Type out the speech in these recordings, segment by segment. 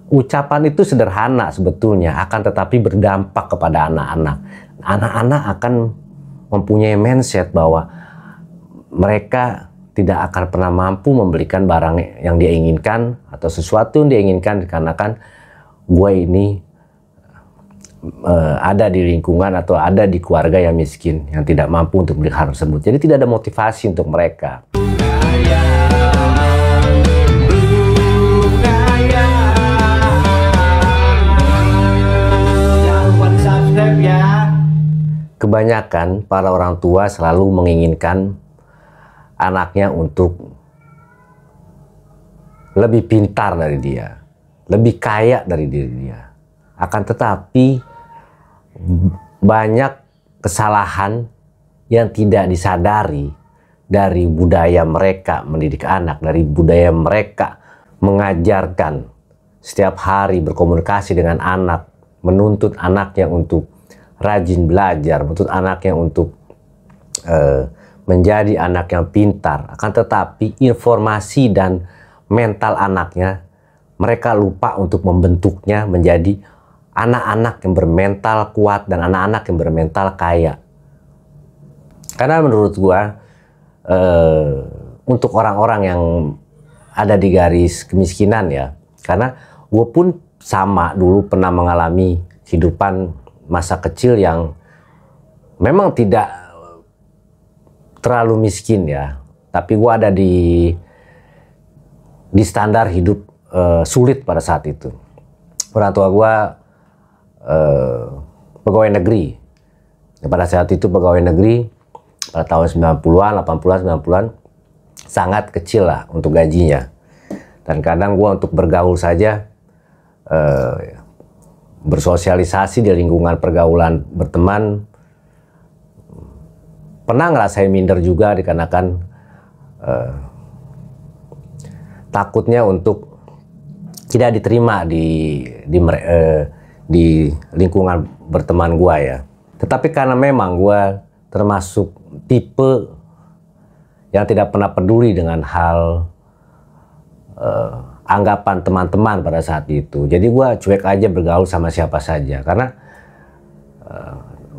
Ucapan itu sederhana sebetulnya, akan tetapi berdampak kepada anak-anak. Anak-anak akan mempunyai mindset bahwa mereka tidak akan pernah mampu membelikan barang yang dia inginkan atau sesuatu yang dia inginkan dikarenakan gue ini ada di lingkungan atau ada di keluarga yang miskin, yang tidak mampu untuk beli hal tersebut. Jadi tidak ada motivasi untuk mereka. Kebanyakan para orang tua selalu menginginkan anaknya untuk lebih pintar dari dia, lebih kaya dari diri dia. Akan tetapi banyak kesalahan yang tidak disadari dari budaya mereka mendidik anak, dari budaya mereka mengajarkan setiap hari berkomunikasi dengan anak, menuntut anaknya untuk rajin belajar, menuntut anaknya untuk menjadi anak yang pintar. Akan tetapi informasi dan mental anaknya mereka lupa untuk membentuknya menjadi anak-anak yang bermental kuat dan anak-anak yang bermental kaya. Karena menurut gua untuk orang-orang yang ada di garis kemiskinan ya, karena gue pun sama dulu pernah mengalami kehidupan masa kecil yang memang tidak terlalu miskin ya, tapi gue ada di standar hidup sulit pada saat itu. Orang tua gue pegawai negeri. Pada saat itu pegawai negeri pada tahun 90-an, 80-an, 90-an sangat kecil lah untuk gajinya. Dan kadang gue untuk bergaul saja, bersosialisasi di lingkungan pergaulan berteman, pernah ngerasain minder juga dikarenakan takutnya untuk tidak diterima di lingkungan berteman gua ya. Tetapi karena memang gua termasuk tipe yang tidak pernah peduli dengan hal anggapan teman-teman pada saat itu. Jadi gue cuek aja bergaul sama siapa saja. Karena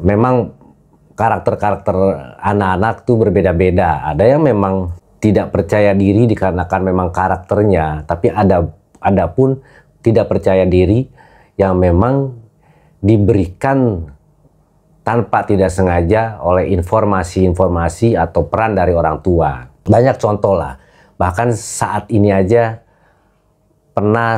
memang karakter-karakter anak-anak tuh berbeda-beda. Ada yang memang tidak percaya diri dikarenakan memang karakternya. Tapi ada pun tidak percaya diri yang memang diberikan tanpa tidak sengaja oleh informasi-informasi atau peran dari orang tua. Banyak contoh lah. Bahkan saat ini aja pernah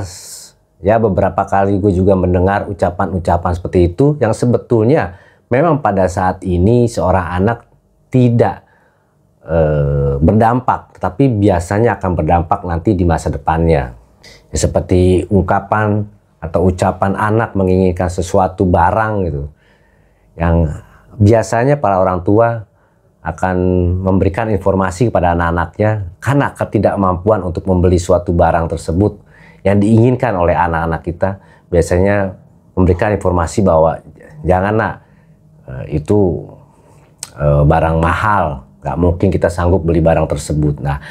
ya beberapa kali gue juga mendengar ucapan-ucapan seperti itu yang sebetulnya memang pada saat ini seorang anak tidak berdampak, tetapi biasanya akan berdampak nanti di masa depannya. Ya, seperti ungkapan atau ucapan anak menginginkan sesuatu barang gitu, yang biasanya para orang tua akan memberikan informasi kepada anak-anaknya karena ketidakmampuan untuk membeli suatu barang tersebut yang diinginkan oleh anak-anak kita, biasanya memberikan informasi bahwa jangan nak, itu barang mahal, nggak mungkin kita sanggup beli barang tersebut. Nah,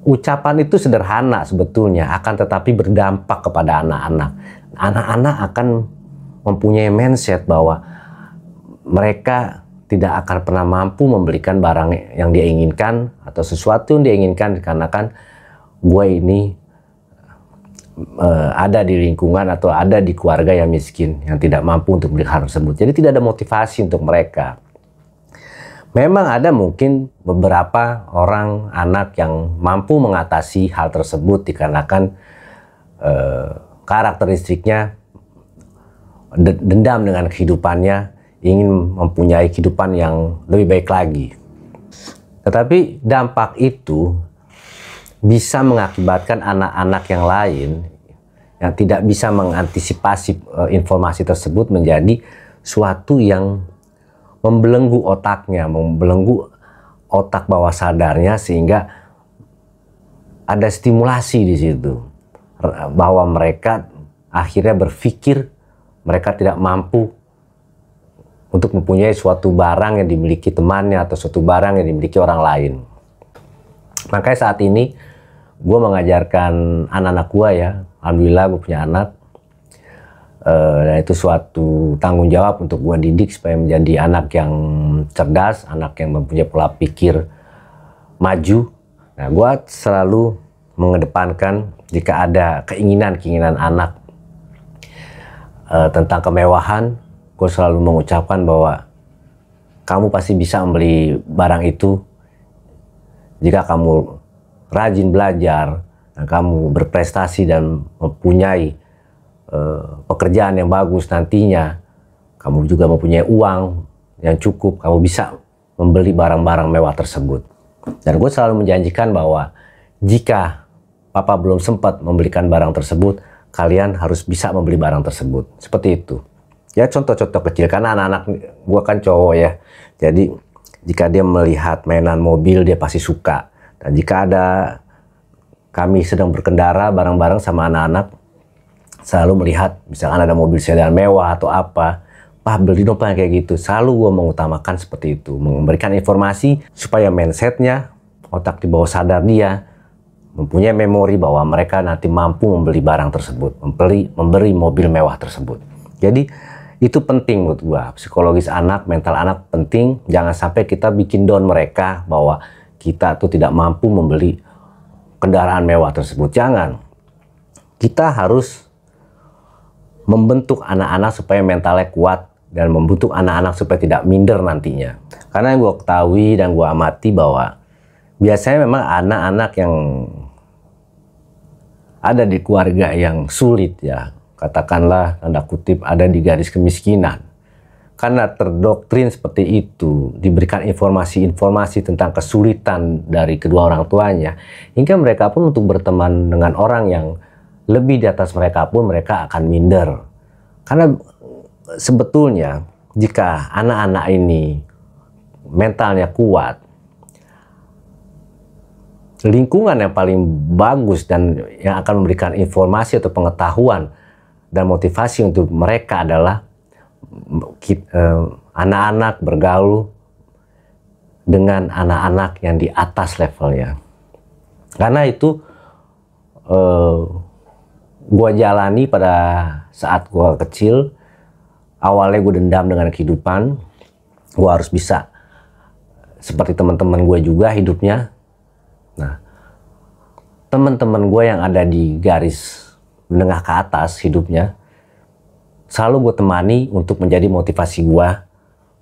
ucapan itu sederhana sebetulnya, akan tetapi berdampak kepada anak-anak. Anak-anak akan mempunyai mindset bahwa mereka tidak akan pernah mampu membelikan barang yang dia inginkan atau sesuatu yang dia inginkan dikarenakan gue ini ada di lingkungan atau ada di keluarga yang miskin, yang tidak mampu untuk beli hal tersebut. Jadi tidak ada motivasi untuk mereka. Memang ada mungkin beberapa orang anak yang mampu mengatasi hal tersebut dikarenakan karakteristiknya dendam dengan kehidupannya, ingin mempunyai kehidupan yang lebih baik lagi. Tetapi dampak itu bisa mengakibatkan anak-anak yang lain yang tidak bisa mengantisipasi informasi tersebut menjadi suatu yang membelenggu otaknya, membelenggu otak bawah sadarnya, sehingga ada stimulasi di situ bahwa mereka akhirnya berpikir mereka tidak mampu untuk mempunyai suatu barang yang dimiliki temannya atau suatu barang yang dimiliki orang lain. Makanya saat ini gue mengajarkan anak-anak gue ya, alhamdulillah gue punya anak, Dan itu suatu tanggung jawab untuk gue didik supaya menjadi anak yang cerdas, anak yang mempunyai pola pikir maju. Nah, gue selalu mengedepankan jika ada keinginan anak tentang kemewahan, gue selalu mengucapkan bahwa kamu pasti bisa membeli barang itu jika kamu rajin belajar, dan kamu berprestasi dan mempunyai pekerjaan yang bagus nantinya, kamu juga mempunyai uang yang cukup, kamu bisa membeli barang-barang mewah tersebut. Dan gue selalu menjanjikan bahwa jika papa belum sempat membelikan barang tersebut, kalian harus bisa membeli barang tersebut. Seperti itu. Ya, contoh-contoh kecil, karena anak-anak gue kan cowok ya. Jadi jika dia melihat mainan mobil, dia pasti suka. Dan jika ada kami sedang berkendara bareng-bareng sama anak-anak, selalu melihat misalkan ada mobil sedan mewah atau apa, "Pak, beli dong Pak," kayak gitu. Selalu gue mengutamakan seperti itu, memberikan informasi supaya mindsetnya, otak di bawah sadar dia mempunyai memori bahwa mereka nanti mampu membeli barang tersebut, memberi mobil mewah tersebut. Jadi itu penting menurut gue. Psikologis anak, mental anak penting. Jangan sampai kita bikin down mereka bahwa kita tuh tidak mampu membeli kendaraan mewah tersebut. Jangan. Kita harus membentuk anak-anak supaya mentalnya kuat dan membentuk anak-anak supaya tidak minder nantinya. Karena yang gue ketahui dan gue amati bahwa biasanya memang anak-anak yang ada di keluarga yang sulit ya, katakanlah tanda kutip ada di garis kemiskinan, karena terdoktrin seperti itu, diberikan informasi-informasi tentang kesulitan dari kedua orang tuanya, hingga mereka pun untuk berteman dengan orang yang lebih di atas mereka pun mereka akan minder. Karena sebetulnya jika anak-anak ini mentalnya kuat, lingkungan yang paling bagus dan yang akan memberikan informasi atau pengetahuan dan motivasi untuk mereka adalah anak-anak bergaul dengan anak-anak yang di atas levelnya. Karena itu gue jalani pada saat gue kecil. Awalnya gue dendam dengan kehidupan, gue harus bisa seperti teman-teman gue juga hidupnya. Nah, teman-teman gue yang ada di garis menengah ke atas hidupnya, selalu gue temani untuk menjadi motivasi gue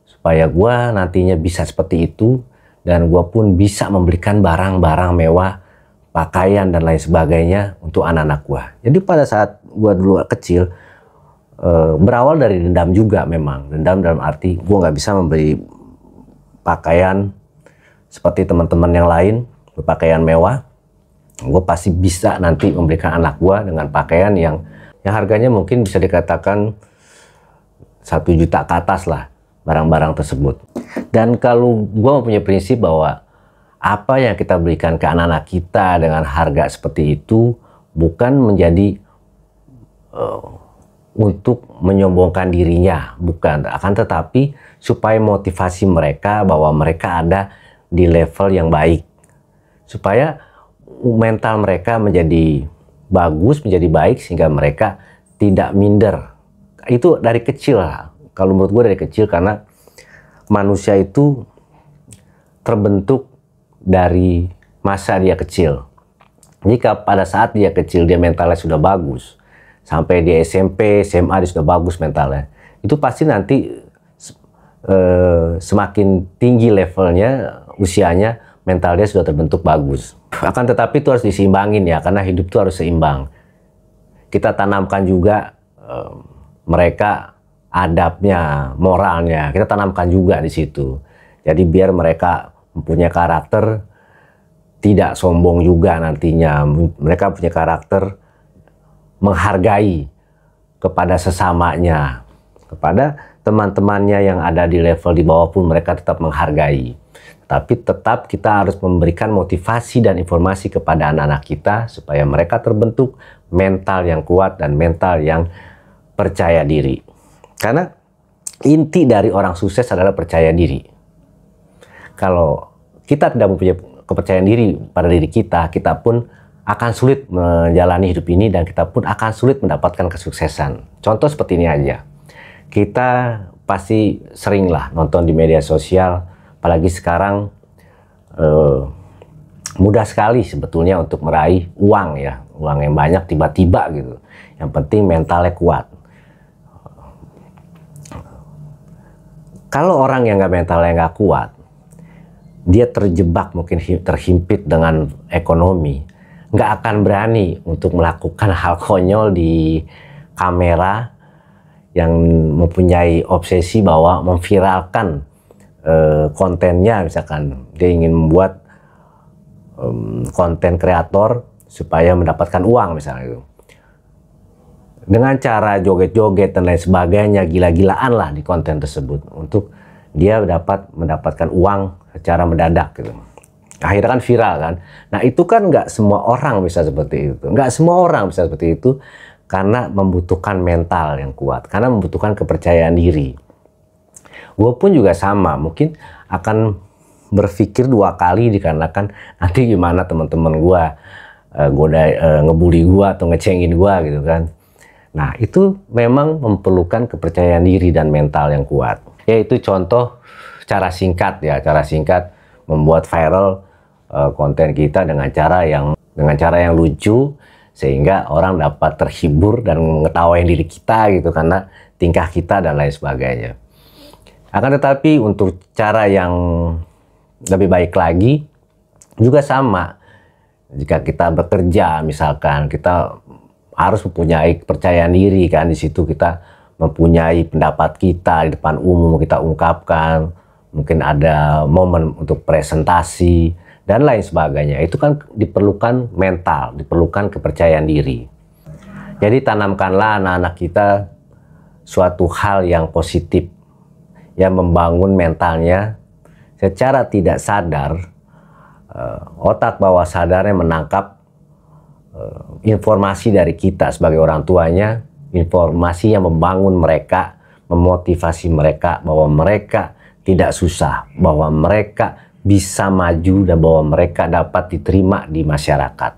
supaya gue nantinya bisa seperti itu, dan gue pun bisa memberikan barang-barang mewah, pakaian dan lain sebagainya untuk anak-anak gue. Jadi pada saat gue dulu kecil, berawal dari dendam juga memang. Dendam dalam arti gue nggak bisa membeli pakaian seperti teman-teman yang lain, berpakaian mewah. Gue pasti bisa nanti memberikan anak gue dengan pakaian yang harganya mungkin bisa dikatakan 1 juta ke atas lah, barang-barang tersebut. Dan kalau gue mempunyai prinsip bahwa apa yang kita berikan ke anak-anak kita dengan harga seperti itu bukan menjadi untuk menyombongkan dirinya, bukan. Akan tetapi supaya motivasi mereka bahwa mereka ada di level yang baik, supaya mental mereka menjadi bagus, menjadi baik, sehingga mereka tidak minder. Itu dari kecil lah. Kalau menurut gue dari kecil, karena manusia itu terbentuk dari masa dia kecil. Jika pada saat dia kecil dia mentalnya sudah bagus, sampai di SMP, SMA dia sudah bagus mentalnya, itu pasti nanti semakin tinggi levelnya, usianya, mental dia sudah terbentuk bagus. Akan tetapi itu harus diseimbangin ya, karena hidup itu harus seimbang. Kita tanamkan juga mereka adabnya, moralnya, kita tanamkan juga di situ. Jadi biar mereka mempunyai karakter, tidak sombong juga nantinya. Mereka punya karakter menghargai kepada sesamanya, kepada teman-temannya yang ada di level di bawah pun mereka tetap menghargai. Tapi tetap kita harus memberikan motivasi dan informasi kepada anak-anak kita supaya mereka terbentuk mental yang kuat dan mental yang percaya diri. Karena inti dari orang sukses adalah percaya diri. Kalau kita tidak mempunyai kepercayaan diri pada diri kita, kita pun akan sulit menjalani hidup ini dan kita pun akan sulit mendapatkan kesuksesan. Contoh seperti ini aja. Kita pasti sering lah nonton di media sosial, apalagi sekarang mudah sekali sebetulnya untuk meraih uang ya, uang yang banyak tiba-tiba gitu. Yang penting mentalnya kuat. Kalau orang yang mentalnya nggak kuat, dia terjebak, mungkin terhimpit dengan ekonomi, nggak akan berani untuk melakukan hal konyol di kamera yang mempunyai obsesi bahwa memviralkan kontennya. Misalkan dia ingin membuat konten kreator supaya mendapatkan uang misalnya itu, dengan cara joget-joget dan lain sebagainya, gila-gilaan lah di konten tersebut untuk dia dapat mendapatkan uang secara mendadak gitu. Akhirnya kan viral kan. Nah itu kan nggak semua orang bisa seperti itu. Nggak semua orang bisa seperti itu karena membutuhkan mental yang kuat. Karena membutuhkan kepercayaan diri. Gue pun juga sama. Mungkin akan berpikir 2 kali dikarenakan nanti gimana teman-teman gue ngebully gue atau ngecengin gue gitu kan. Nah itu memang memerlukan kepercayaan diri dan mental yang kuat. Yaitu contoh cara singkat ya, cara singkat membuat viral konten kita dengan cara yang lucu sehingga orang dapat terhibur dan mengetawain diri kita gitu karena tingkah kita dan lain sebagainya. Akan tetapi untuk cara yang lebih baik lagi juga sama. Jika kita bekerja misalkan, kita harus mempunyai kepercayaan diri kan, di situ kita mempunyai pendapat kita di depan umum, kita ungkapkan, mungkin ada momen untuk presentasi dan lain sebagainya. Itu kan diperlukan mental, diperlukan kepercayaan diri. Jadi tanamkanlah anak-anak kita suatu hal yang positif yang membangun mentalnya. Secara tidak sadar, otak bawah sadarnya menangkap informasi dari kita sebagai orang tuanya, informasi yang membangun mereka, memotivasi mereka bahwa mereka tidak susah, bahwa mereka bisa maju dan bahwa mereka dapat diterima di masyarakat.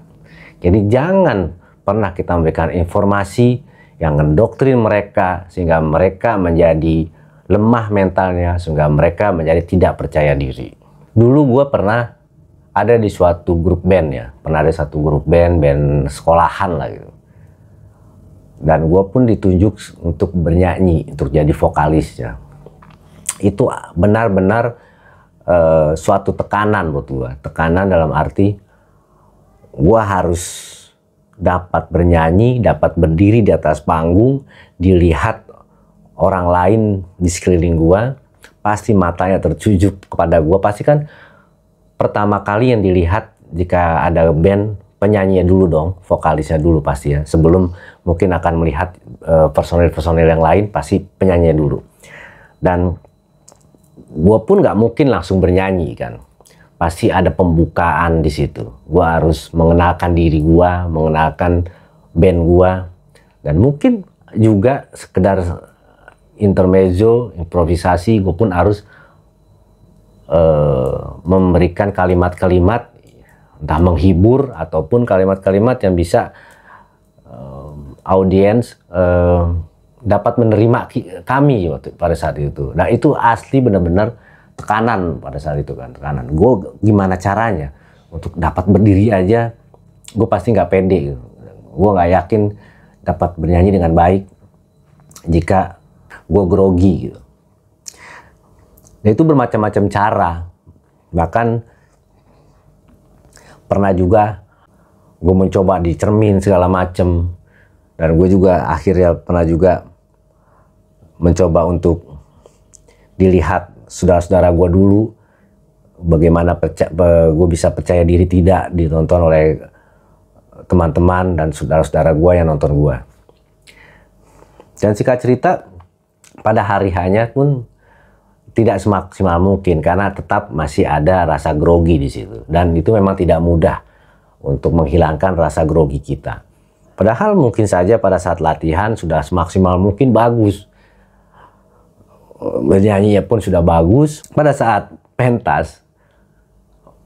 Jadi jangan pernah kita memberikan informasi yang mendoktrin mereka sehingga mereka menjadi lemah mentalnya, sehingga mereka menjadi tidak percaya diri. Dulu gue pernah ada di suatu grup band ya, pernah ada satu grup band sekolahan lah gitu. Dan gue pun ditunjuk untuk bernyanyi, untuk jadi vokalisnya. Itu benar-benar suatu tekanan buat gue. Tekanan dalam arti gue harus dapat bernyanyi, dapat berdiri di atas panggung, dilihat orang lain di sekeliling gue, pasti matanya tertuju kepada gue. Pasti kan pertama kali yang dilihat jika ada band, penyanyinya dulu dong, vokalisnya dulu pasti ya. Sebelum mungkin akan melihat personil-personil yang lain, pasti penyanyinya dulu. Dan gue pun nggak mungkin langsung bernyanyi kan. Pasti ada pembukaan di situ. Gue harus mengenalkan diri gue, mengenalkan band gue. Dan mungkin juga sekedar intermezzo, improvisasi, gue pun harus memberikan kalimat-kalimat entah menghibur ataupun kalimat-kalimat yang bisa audiens dapat menerima kami pada saat itu. Nah itu asli benar-benar tekanan pada saat itu kan, tekanan. Gue gimana caranya untuk dapat berdiri aja, gue pasti nggak pede. Gue nggak yakin dapat bernyanyi dengan baik jika gue grogi gitu. Nah itu bermacam-macam cara. Bahkan pernah juga gue mencoba di cermin segala macem. Dan gue juga akhirnya pernah juga mencoba untuk dilihat saudara-saudara gue dulu. Bagaimana gue bisa percaya diri tidak ditonton oleh teman-teman dan saudara-saudara gue yang nonton gue. Dan singkat cerita, pada hari hanya pun tidak semaksimal mungkin karena tetap masih ada rasa grogi di situ. Dan itu memang tidak mudah untuk menghilangkan rasa grogi kita. Padahal mungkin saja pada saat latihan sudah semaksimal mungkin bagus. Bernyanyinya pun sudah bagus. Pada saat pentas,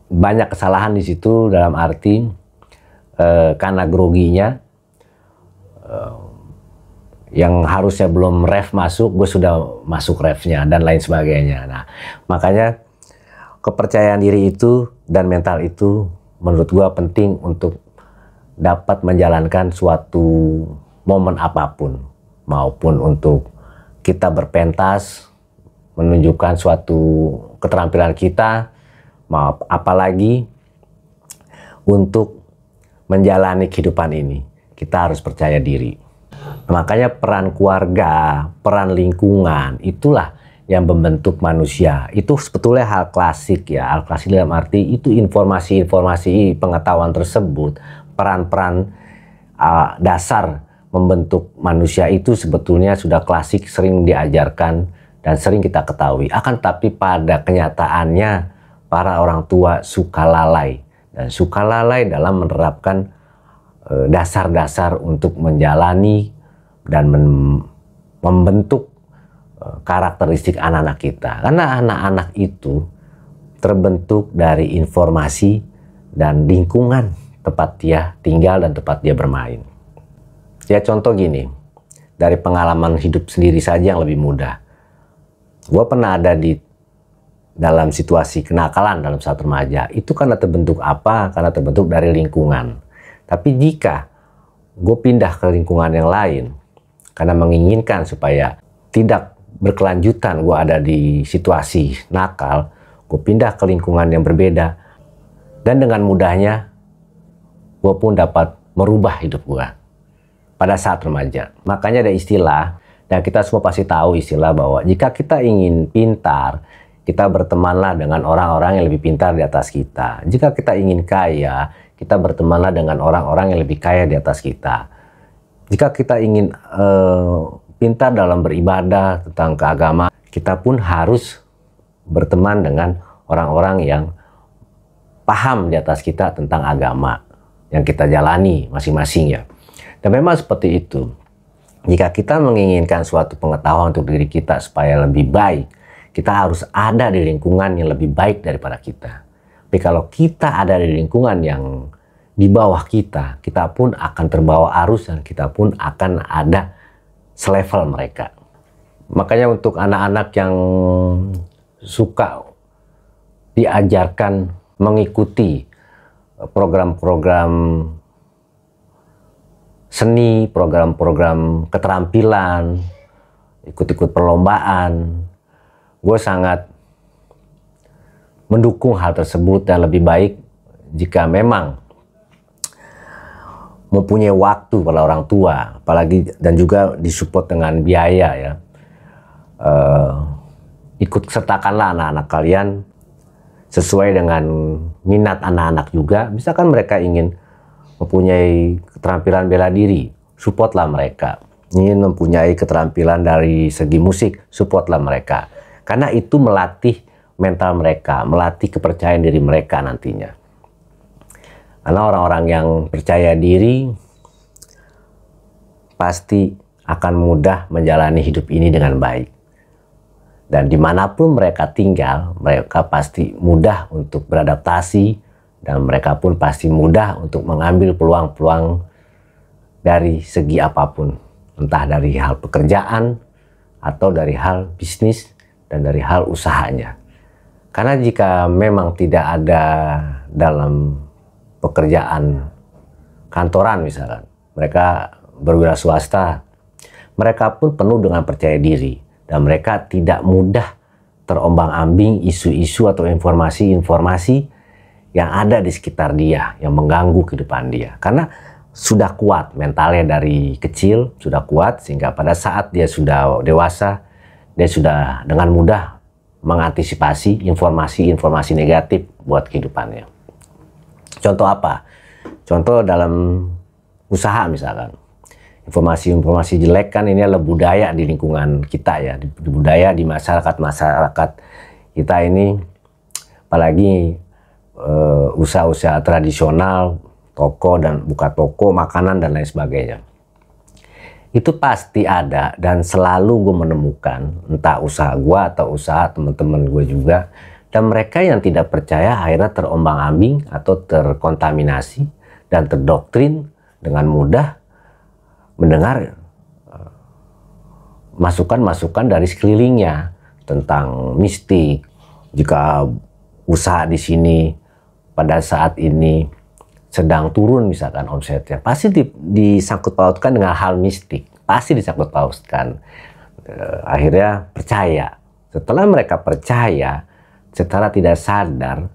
banyak kesalahan di situ dalam arti karena groginya, yang harusnya belum ref masuk, gue sudah masuk refnya dan lain sebagainya. Nah, makanya kepercayaan diri itu dan mental itu menurut gue penting untuk dapat menjalankan suatu momen apapun, maupun untuk kita berpentas, menunjukkan suatu keterampilan kita, apalagi untuk menjalani kehidupan ini, kita harus percaya diri. Makanya peran keluarga, peran lingkungan, itulah yang membentuk manusia. Itu sebetulnya hal klasik ya, hal klasik dalam arti itu informasi-informasi pengetahuan tersebut, peran-peran dasar membentuk manusia itu sebetulnya sudah klasik, sering diajarkan dan sering kita ketahui. Akan tapi pada kenyataannya para orang tua suka lalai, dan suka lalai dalam menerapkan dasar-dasar untuk menjalani dan membentuk karakteristik anak-anak kita. Karena anak-anak itu terbentuk dari informasi dan lingkungan tempat dia tinggal dan tempat dia bermain. Ya contoh gini, dari pengalaman hidup sendiri saja yang lebih mudah. Gue pernah ada di dalam situasi kenakalan dalam saat remaja. Itu karena terbentuk apa? Karena terbentuk dari lingkungan. Tapi jika gue pindah ke lingkungan yang lain, karena menginginkan supaya tidak berkelanjutan gue ada di situasi nakal, gue pindah ke lingkungan yang berbeda, dan dengan mudahnya gue pun dapat merubah hidup gue pada saat remaja. Makanya ada istilah, dan kita semua pasti tahu istilah bahwa jika kita ingin pintar, kita bertemanlah dengan orang-orang yang lebih pintar di atas kita. Jika kita ingin kaya, kita bertemanlah dengan orang-orang yang lebih kaya di atas kita. Jika kita ingin pintar dalam beribadah tentang keagamaan, kita pun harus berteman dengan orang-orang yang paham di atas kita tentang agama yang kita jalani masing-masing ya. Dan memang seperti itu. Jika kita menginginkan suatu pengetahuan untuk diri kita supaya lebih baik, kita harus ada di lingkungan yang lebih baik daripada kita. Tapi kalau kita ada di lingkungan yang di bawah kita, kita pun akan terbawa arus dan kita pun akan ada selevel mereka. Makanya untuk anak-anak yang suka diajarkan mengikuti program-program seni, program-program keterampilan, ikut-ikut perlombaan, gue sangat mendukung hal tersebut, dan lebih baik jika memang mempunyai waktu pada orang tua, apalagi dan juga disupport dengan biaya ya. Ikut sertakanlah anak-anak kalian sesuai dengan minat anak-anak juga. Misalkan mereka ingin mempunyai keterampilan bela diri, supportlah mereka. Ingin mempunyai keterampilan dari segi musik, supportlah mereka. Karena itu melatih mental mereka, melatih kepercayaan diri mereka nantinya. Karena orang-orang yang percaya diri pasti akan mudah menjalani hidup ini dengan baik. Dan dimanapun mereka tinggal, mereka pasti mudah untuk beradaptasi, dan mereka pun pasti mudah untuk mengambil peluang-peluang dari segi apapun. Entah dari hal pekerjaan, atau dari hal bisnis, dan dari hal usahanya. Karena jika memang tidak ada dalam pekerjaan kantoran misalkan, mereka berwira swasta, mereka pun penuh dengan percaya diri, dan mereka tidak mudah terombang-ambing isu-isu atau informasi-informasi yang ada di sekitar dia, yang mengganggu kehidupan dia. Karena sudah kuat mentalnya dari kecil, sudah kuat, sehingga pada saat dia sudah dewasa, dia sudah dengan mudah mengantisipasi informasi-informasi negatif buat kehidupannya. Contoh apa? Contoh dalam usaha misalkan. Informasi-informasi jelek kan ini adalah budaya di lingkungan kita ya. Di budaya di masyarakat kita ini, apalagi usaha-usaha tradisional, toko dan buka toko, makanan dan lain sebagainya. Itu pasti ada dan selalu gue menemukan, entah usaha gue atau usaha teman-teman gue juga, dan mereka yang tidak percaya akhirnya terombang-ambing atau terkontaminasi dan terdoktrin dengan mudah mendengar masukan-masukan dari sekelilingnya tentang mistik. Jika usaha di sini pada saat ini sedang turun misalkan omsetnya, pasti disangkut pautkan dengan hal mistik, pasti disangkut pautkan. Akhirnya percaya. Setelah mereka percaya, secara tidak sadar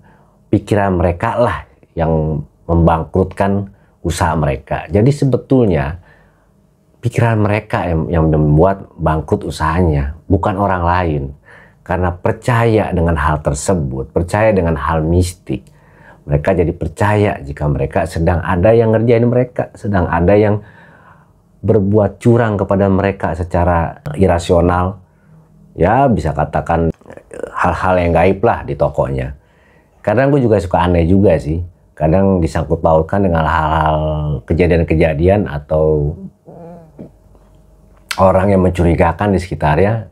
pikiran mereka lah yang membangkrutkan usaha mereka. Jadi sebetulnya pikiran mereka yang membuat bangkrut usahanya, bukan orang lain. Karena percaya dengan hal tersebut, percaya dengan hal mistik, mereka jadi percaya jika mereka sedang ada yang ngerjain mereka, sedang ada yang berbuat curang kepada mereka secara irasional. Ya bisa katakan hal-hal yang gaib lah di tokonya. Kadang gue juga suka aneh juga sih. Kadang disangkut pautkan dengan hal-hal kejadian-kejadian atau orang yang mencurigakan di sekitarnya.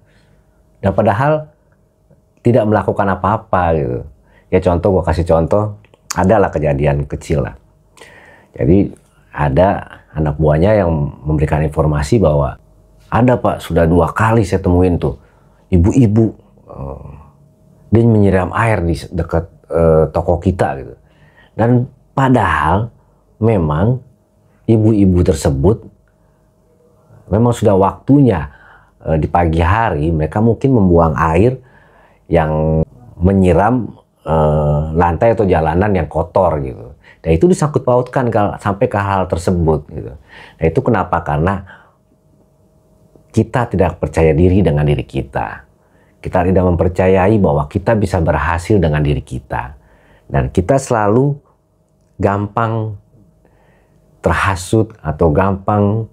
Dan padahal tidak melakukan apa-apa gitu. Ya contoh, gue kasih contoh, adalah kejadian kecil lah. Jadi ada anak buahnya yang memberikan informasi bahwa ada Pak, sudah 2 kali saya temuin tuh ibu-ibu dia menyiram air di dekat toko kita gitu. Dan padahal memang ibu-ibu tersebut memang sudah waktunya di pagi hari mereka mungkin membuang air yang menyiram lantai atau jalanan yang kotor gitu. Dan itu disangkut pautkan sampai ke hal tersebut gitu. Nah itu kenapa? Karena kita tidak percaya diri dengan diri kita. Kita tidak mempercayai bahwa kita bisa berhasil dengan diri kita. Dan kita selalu gampang terhasut atau gampang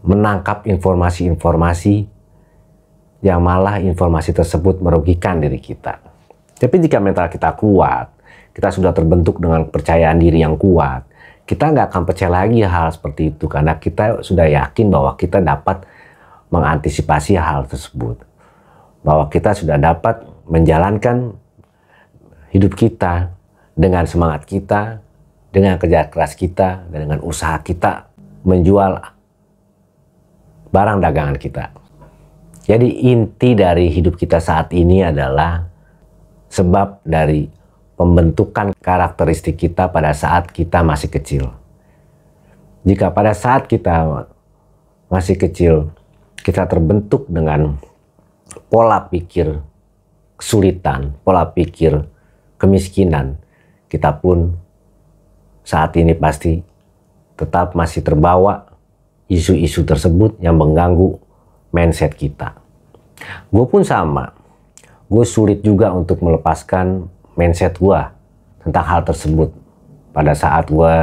menangkap informasi-informasi yang malah informasi tersebut merugikan diri kita. Tapi jika mental kita kuat, kita sudah terbentuk dengan kepercayaan diri yang kuat, kita nggak akan percaya lagi hal seperti itu karena kita sudah yakin bahwa kita dapat mengantisipasi hal tersebut. Bahwa kita sudah dapat menjalankan hidup kita dengan semangat kita, dengan kerja keras kita, dan dengan usaha kita menjual barang dagangan kita. Jadi inti dari hidup kita saat ini adalah sebab dari pembentukan karakteristik kita pada saat kita masih kecil. Jika pada saat kita masih kecil, kita terbentuk dengan pola pikir kesulitan, pola pikir kemiskinan, kita pun saat ini pasti tetap masih terbawa isu-isu tersebut yang mengganggu mindset kita. Gue pun sama. Gue sulit juga untuk melepaskan mindset gue tentang hal tersebut pada saat gue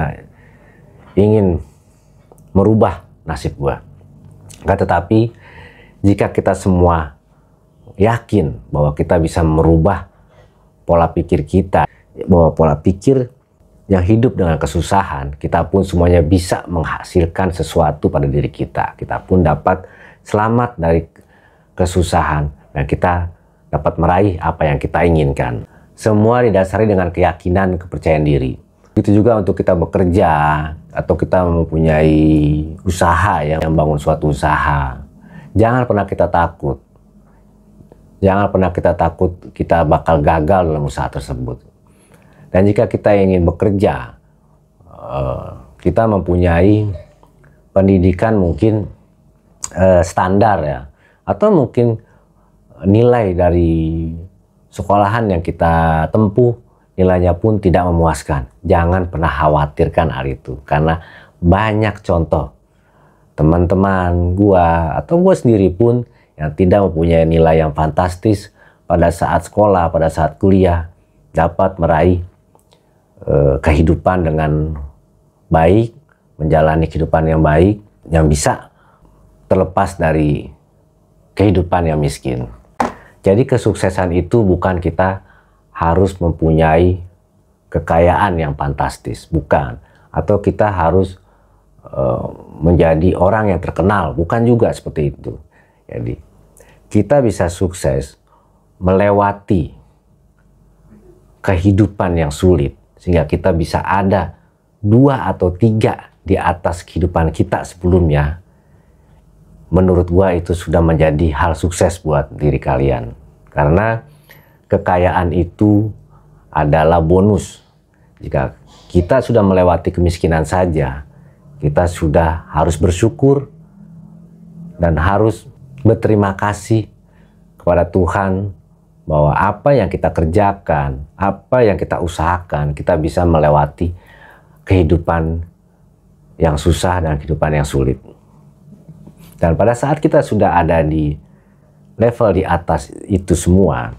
ingin merubah nasib gue. Tetapi jika kita semua yakin bahwa kita bisa merubah pola pikir kita, bahwa pola pikir yang hidup dengan kesusahan, kita pun semuanya bisa menghasilkan sesuatu pada diri kita. Kita pun dapat selamat dari kesusahan dan kita dapat meraih apa yang kita inginkan. Semua didasari dengan keyakinan, kepercayaan diri. Itu juga untuk kita bekerja atau kita mempunyai usaha yang membangun suatu usaha. Jangan pernah kita takut. Jangan pernah kita takut kita bakal gagal dalam usaha tersebut. Dan jika kita ingin bekerja, kita mempunyai pendidikan mungkin standar ya, atau mungkin nilai dari sekolahan yang kita tempuh nilainya pun tidak memuaskan. Jangan pernah khawatirkan hal itu karena banyak contoh teman-teman gua atau gua sendiri pun yang tidak mempunyai nilai yang fantastis pada saat sekolah, pada saat kuliah dapat meraih kehidupan dengan baik, menjalani kehidupan yang baik, yang bisa terlepas dari kehidupan yang miskin. Jadi kesuksesan itu bukan kita harus mempunyai kekayaan yang fantastis, bukan. Atau kita harus menjadi orang yang terkenal, bukan juga seperti itu. Jadi kita bisa sukses melewati kehidupan yang sulit, sehingga kita bisa ada 2 atau 3 di atas kehidupan kita sebelumnya, menurut gua itu sudah menjadi hal sukses buat diri kalian. Karena kekayaan itu adalah bonus. Jika kita sudah melewati kemiskinan saja, kita sudah harus bersyukur dan harus berterima kasih kepada Tuhan bahwa apa yang kita kerjakan, apa yang kita usahakan, kita bisa melewati kehidupan yang susah dan kehidupan yang sulit. Dan pada saat kita sudah ada di level di atas itu semua,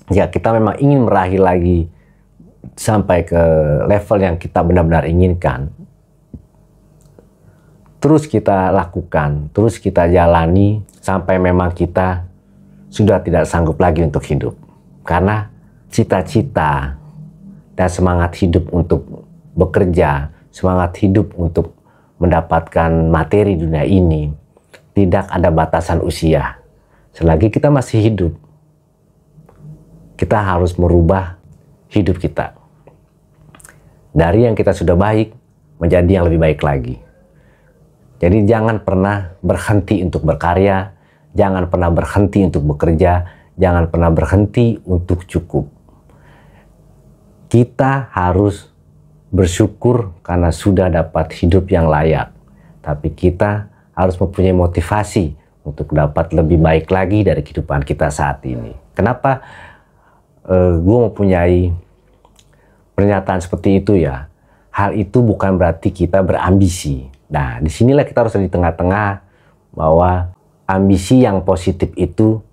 ya kita memang ingin meraih lagi sampai ke level yang kita benar-benar inginkan, terus kita lakukan, terus kita jalani sampai memang kita sudah tidak sanggup lagi untuk hidup. Karena cita-cita dan semangat hidup untuk bekerja, semangat hidup untuk mendapatkan materi dunia ini, tidak ada batasan usia. Selagi kita masih hidup, kita harus merubah hidup kita. Dari yang kita sudah baik, menjadi yang lebih baik lagi. Jadi jangan pernah berhenti untuk berkarya, jangan pernah berhenti untuk bekerja, jangan pernah berhenti untuk cukup. Kita harus bersyukur karena sudah dapat hidup yang layak. Tapi kita harus mempunyai motivasi untuk dapat lebih baik lagi dari kehidupan kita saat ini. Kenapa gue mempunyai pernyataan seperti itu ya? Hal itu bukan berarti kita berambisi. Nah, disinilah kita harus di tengah-tengah bahwa ambisi yang positif itu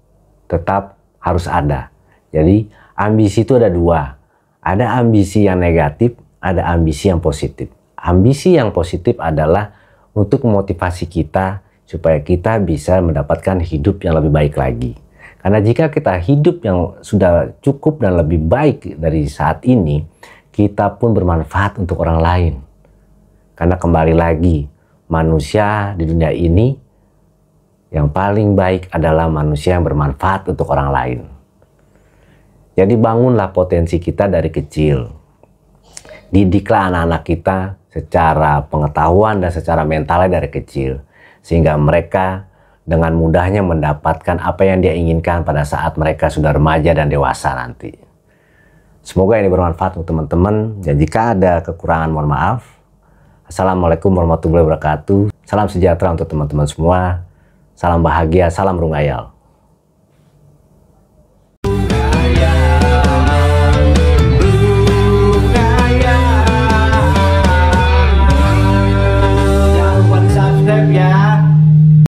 tetap harus ada. Jadi ambisi itu ada 2. Ada ambisi yang negatif, ada ambisi yang positif. Ambisi yang positif adalah untuk memotivasi kita supaya kita bisa mendapatkan hidup yang lebih baik lagi. Karena jika kita hidup yang sudah cukup dan lebih baik dari saat ini, kita pun bermanfaat untuk orang lain. Karena kembali lagi, manusia di dunia ini yang paling baik adalah manusia yang bermanfaat untuk orang lain. Jadi bangunlah potensi kita dari kecil. Didiklah anak-anak kita secara pengetahuan dan secara mentalnya dari kecil. Sehingga mereka dengan mudahnya mendapatkan apa yang dia inginkan pada saat mereka sudah remaja dan dewasa nanti. Semoga ini bermanfaat untuk teman-teman. Dan jika ada kekurangan, mohon maaf. Assalamualaikum warahmatullahi wabarakatuh. Salam sejahtera untuk teman-teman semua. Salam bahagia, salam rungayal.